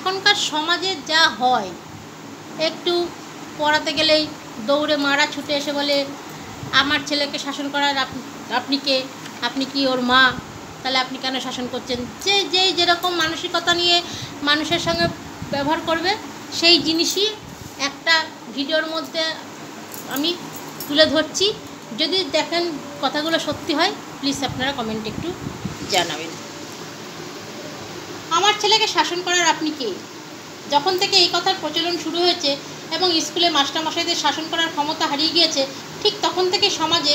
এখনকার সমাজে যা হয়, একটু পড়াতে গেলেই দৌড়ে মারা ছুটে এসে বলে আমার ছেলেকে শাসন করার আপনি কে, আপনি কি ওর মা, তাহলে আপনি কেন শাসন করছেন। যেই যেরকম মানসিকতা নিয়ে মানুষের সঙ্গে ব্যবহার করবে, সেই জিনিসই একটা ভিডিওর মধ্যে আমি তুলে ধরছি। যদি দেখেন কথাগুলো সত্যি হয়, প্লিজ আপনারা কমেন্টে একটু জানাবেন। আমার ছেলেকে শাসন করার আপনি কে। যখন থেকে এই কথার প্রচলন শুরু হয়েছে এবং স্কুলে মাস্টারমশাইদের শাসন করার ক্ষমতা হারিয়ে গিয়েছে, ঠিক তখন থেকে সমাজে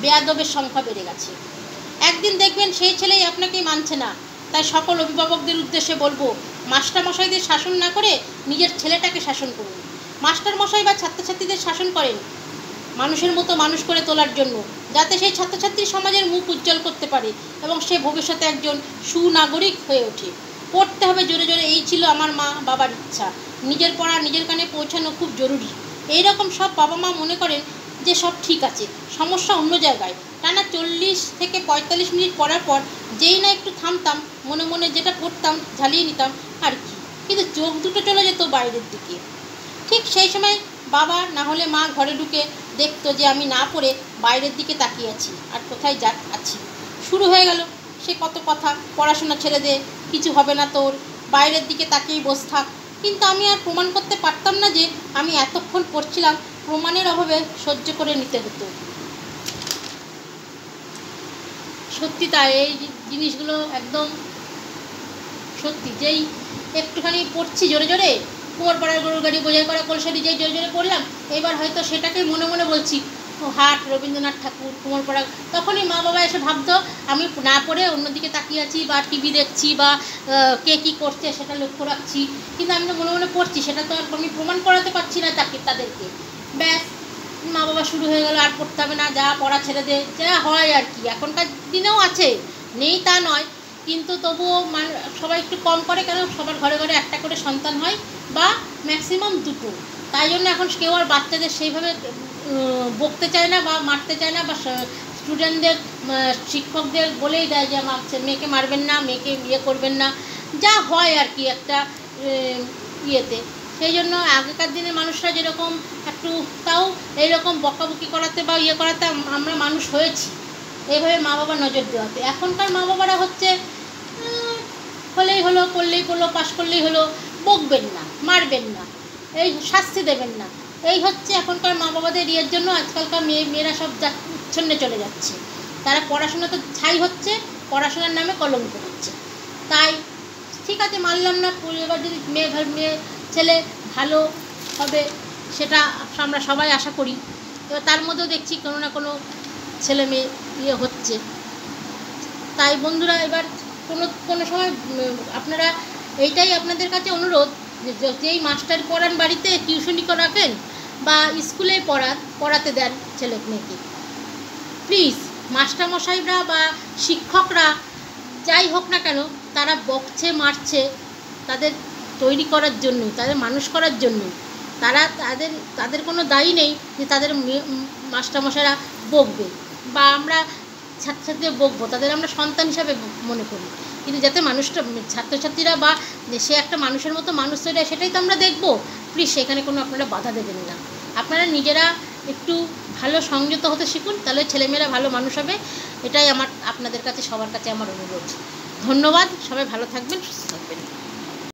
বেয়াদবের সংখ্যা বেড়ে গেছে। একদিন দেখবেন সেই ছেলেই আপনাকেই মানছে না। তাই সকল অভিভাবকদের উদ্দেশ্যে বলবো, মাস্টারমশাইদের শাসন না করে নিজের ছেলেটাকে শাসন করুন। মাস্টারমশাই বা ছাত্রছাত্রীদের শাসন করেন মানুষের মতো মানুষ করে তোলার জন্য, যাতে সেই ছাত্রছাত্রী সমাজের মুখ উজ্জ্বল করতে পারে এবং সে ভবিষ্যতে একজন সুনাগরিক হয়ে ওঠে। পড়তে হবে জোরে জোরে, এই ছিল আমার মা বাবার ইচ্ছা। নিজের পড়া নিজের কানে পৌঁছানো খুব জরুরি। এই রকম সব বাবা মা মনে করেন যে সব ঠিক আছে, সমস্যা অন্য জায়গায়। টানা 40 থেকে 45 মিনিট পড়ার পর যেই না একটু থামতাম, মনে মনে যেটা পড়তাম ঝালিয়ে নিতাম আর কি, কিন্তু চোখ দুটো চলে যেত বাইরের দিকে। ঠিক সেই সময় বাবা না হলে মা ঘরে ঢুকে দেখতো যে আমি না পড়ে বাইরের দিকে তাকিয়ে আছি আর কোথায় আছি। শুরু হয়ে গেল সে কত কথা, পড়াশোনা ছেড়ে দে, কিছু হবে না তোর, বাইরের দিকে তাকিয়েই বসে থাক। কিন্তু আমি আর প্রমাণ করতে পারতাম না যে আমি এতক্ষণ পড়ছিলাম, প্রমাণের অভাবে সহ্য করে নিতে হতো। সত্যি তাই, এই জিনিসগুলো একদম সত্যি। যেই একটুখানি পড়ছি জোরে জোরে, কুমারপাড়ার গরুর গাড়ি বোঝাই করা কলসারি যেই জোরে জোরে পড়লাম, এবার হয়তো সেটাকেই মনে মনে বলছি হাট, রবীন্দ্রনাথ ঠাকুর, কুমারপাড়া। তখনই মা বাবা এসে ভাবতো আমি না পড়ে অন্যদিকে তাকিয়ে আছি বা টিভি দেখছি বা কে কী করছে সেটা লক্ষ্য রাখছি, কিন্তু আমি তো মনে মনে পড়ছি। সেটা তো আর আমি প্রমাণ করাতে পারছি না তাদেরকে। ব্যাস, মা বাবা শুরু হয়ে গেল আর পড়তে হবে না, যা পড়া ছেড়ে দে, যা হয় আর কি। এখনকার দিনেও আছে, নেই তা নয়, কিন্তু তবুও সবাই একটু কম করে, কেন সবার ঘরে ঘরে একটা করে সন্তান হয় বা ম্যাক্সিমাম দুটো। তাই জন্য এখন কেউ আর বাচ্চাদের সেইভাবে বকতে চায় না বা মারতে চায় না, বা স্টুডেন্টদের শিক্ষকদের বলেই দেয় যে আমার মেয়েকে মারবেন না, মেয়েকে ইয়ে করবেন না, যা হয় আর কি একটা ইয়েতে। সেই জন্য আগেকার দিনে মানুষরা যেরকম একটু তাও এইরকম বকাবকি করাতে বা ইয়ে করাতে আমরা মানুষ হয়েছি, এইভাবে মা বাবা নজর দেওয়াতে। এখনকার মা বাবারা হচ্ছে হলেই হলো, করলেই করলো, পাশ করলেই হলো, বকবেন না, মারবেন না, এই শাস্তি দেবেন না, এই হচ্ছে এখনকার মা বাবাদের ইয়ের জন্য আজকালকার মেয়েরা সব উচ্ছন্নে চলে যাচ্ছে। তারা পড়াশোনা তো ছাই হচ্ছে, পড়াশোনার নামে কলঙ্ক হচ্ছে। তাই ঠিক আছে, মানলাম না, এবার যদি মেয়ে ছেলে ভালো হবে সেটা আমরা সবাই আশা করি। এবার তার মধ্যেও দেখছি কোনো না কোনো ছেলে মেয়ে ইয়ে হচ্ছে। তাই বন্ধুরা, এবার কোনো সময় আপনারা, এইটাই আপনাদের কাছে অনুরোধ, যেই মাস্টার পড়ান বাড়িতে, টিউশনি রাখেন বা স্কুলে পড়াতে দেন ছেলে মেয়েকে, প্লিজ মাস্টারমশাইরা বা শিক্ষকরা যাই হোক না কেন, তারা বকছে মারছে তাদের তৈরি করার জন্য, তাদের মানুষ করার জন্য। তাদের কোনো দায়ী নেই যে তাদের মাস্টারমশাইরা বকবে বা আমরা ছাত্রছাত্রীদের বকবো, তাদের আমরা সন্তান হিসাবে মনে করি। কিন্তু যাতে মানুষটা, ছাত্রছাত্রীরা বা সে একটা মানুষের মতো মানুষ তৈরি হয়, সেটাই তো আমরা দেখবো। প্লিজ সেখানে কোনো আপনারা বাধা দেবেন না। আপনারা নিজেরা একটু ভালো সংযত হতে শিখুন, তাহলে ছেলেমেয়েরা ভালো মানুষ হবে। এটাই আপনাদের কাছে, সবার কাছে আমার অনুরোধ। ধন্যবাদ, সবাই ভালো থাকবেন, সুস্থ থাকবেন।